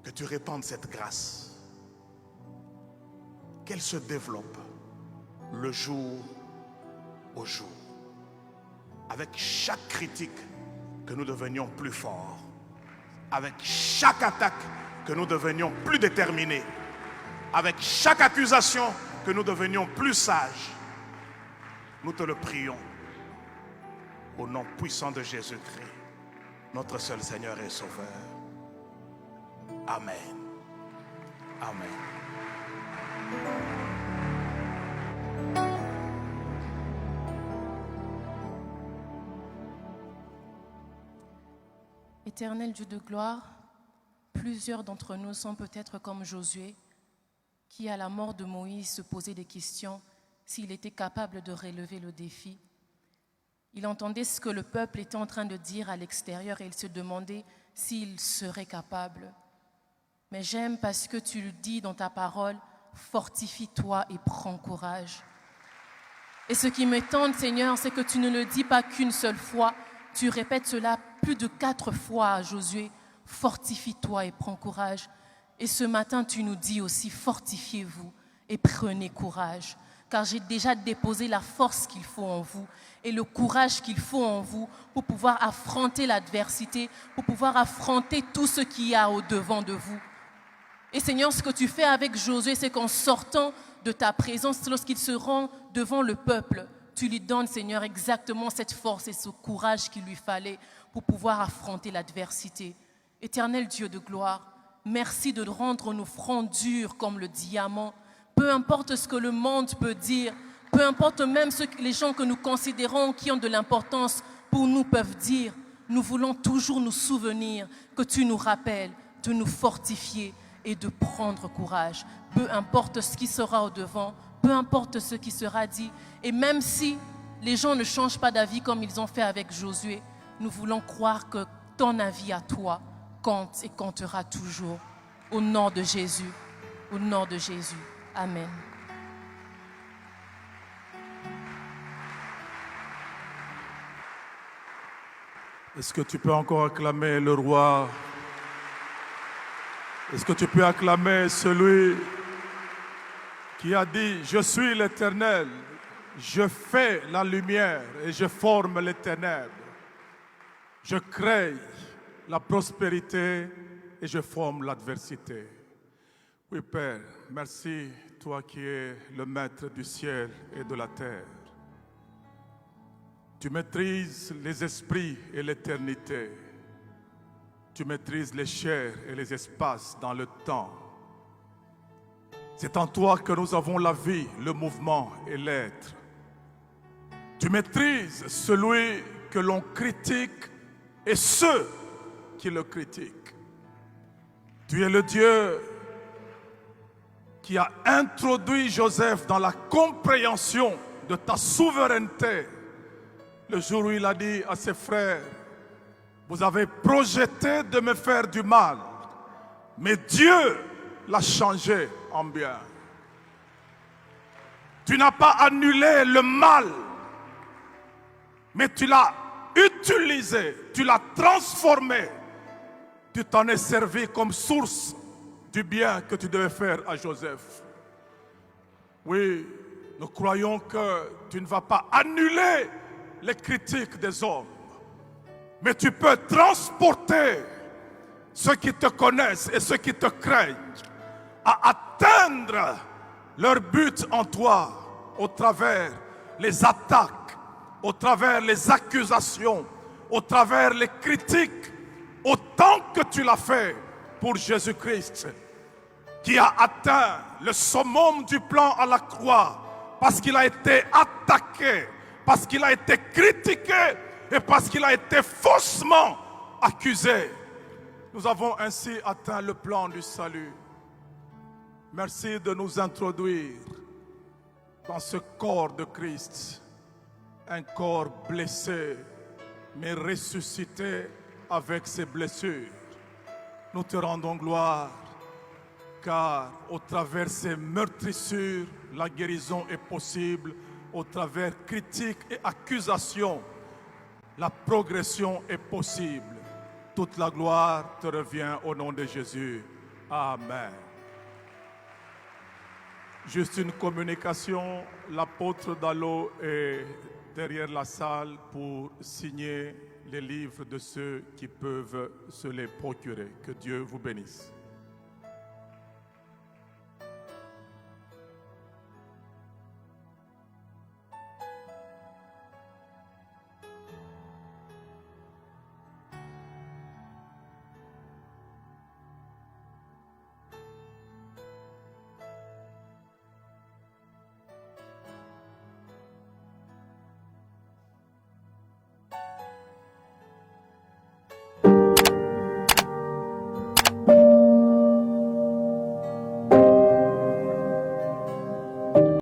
que tu répandes cette grâce, qu'elle se développe le jour au jour. Avec chaque critique, que nous devenions plus forts. Avec chaque attaque, que nous devenions plus déterminés. Avec chaque accusation, que nous devenions plus sages. Nous te le prions au nom puissant de Jésus-Christ, notre seul Seigneur et Sauveur. Amen. Amen. Éternel Dieu de gloire, plusieurs d'entre nous sont peut-être comme Josué, qui à la mort de Moïse se posait des questions s'il était capable de relever le défi. Il entendait ce que le peuple était en train de dire à l'extérieur et il se demandait s'il serait capable. Mais j'aime parce que tu le dis dans ta parole, fortifie-toi et prends courage. Et ce qui m'étonne, Seigneur, c'est que tu ne le dis pas qu'une seule fois, tu répètes cela plus de 4 fois à Josué, fortifie-toi et prends courage. Et ce matin, tu nous dis aussi, fortifiez-vous et prenez courage. Car j'ai déjà déposé la force qu'il faut en vous et le courage qu'il faut en vous pour pouvoir affronter l'adversité, pour pouvoir affronter tout ce qu'il y a au-devant de vous. Et Seigneur, ce que tu fais avec Josué, c'est qu'en sortant de ta présence, lorsqu'il se rend devant le peuple, tu lui donnes, Seigneur, exactement cette force et ce courage qu'il lui fallait pour pouvoir affronter l'adversité. Éternel Dieu de gloire, merci de rendre nos fronts durs comme le diamant. Peu importe ce que le monde peut dire, peu importe même ce que les gens que nous considérons qui ont de l'importance pour nous peuvent dire, nous voulons toujours nous souvenir que tu nous rappelles de nous fortifier et de prendre courage. Peu importe ce qui sera au devant, peu importe ce qui sera dit, et même si les gens ne changent pas d'avis comme ils ont fait avec Josué, nous voulons croire que ton avis à toi compte et comptera toujours. Au nom de Jésus. Au nom de Jésus. Amen. Est-ce que tu peux encore acclamer le roi? Est-ce que tu peux acclamer celui qui a dit, je suis l'Éternel, je fais la lumière et je forme les ténèbres. Je crée la prospérité et je forme l'adversité. Oui, Père, merci, toi qui es le maître du ciel et de la terre. Tu maîtrises les esprits et l'éternité. Tu maîtrises les chairs et les espaces dans le temps. C'est en toi que nous avons la vie, le mouvement et l'être. Tu maîtrises celui que l'on critique et ceux qui le critiquent. Tu es le Dieu qui a introduit Joseph dans la compréhension de ta souveraineté. Le jour où il a dit à ses frères, vous avez projeté de me faire du mal, mais Dieu l'a changé en bien. Tu n'as pas annulé le mal, mais tu l'as utilisé, tu l'as transformé. Tu t'en es servi comme source du bien que tu devais faire à Joseph. Oui, nous croyons que tu ne vas pas annuler les critiques des hommes, mais tu peux transporter ceux qui te connaissent et ceux qui te craignent à atteindre leur but en toi au travers les attaques, au travers les accusations, au travers les critiques, autant que tu l'as fait pour Jésus-Christ, qui a atteint le summum du plan à la croix parce qu'il a été attaqué, parce qu'il a été critiqué et parce qu'il a été faussement accusé. Nous avons ainsi atteint le plan du salut. Merci de nous introduire dans ce corps de Christ, un corps blessé, mais ressuscité avec ses blessures. Nous te rendons gloire, car au travers ces meurtrissures, la guérison est possible. Au travers critiques et accusations, la progression est possible. Toute la gloire te revient au nom de Jésus. Amen. Juste une communication, l'apôtre Dallo est derrière la salle pour signer les livres de ceux qui peuvent se les procurer. Que Dieu vous bénisse.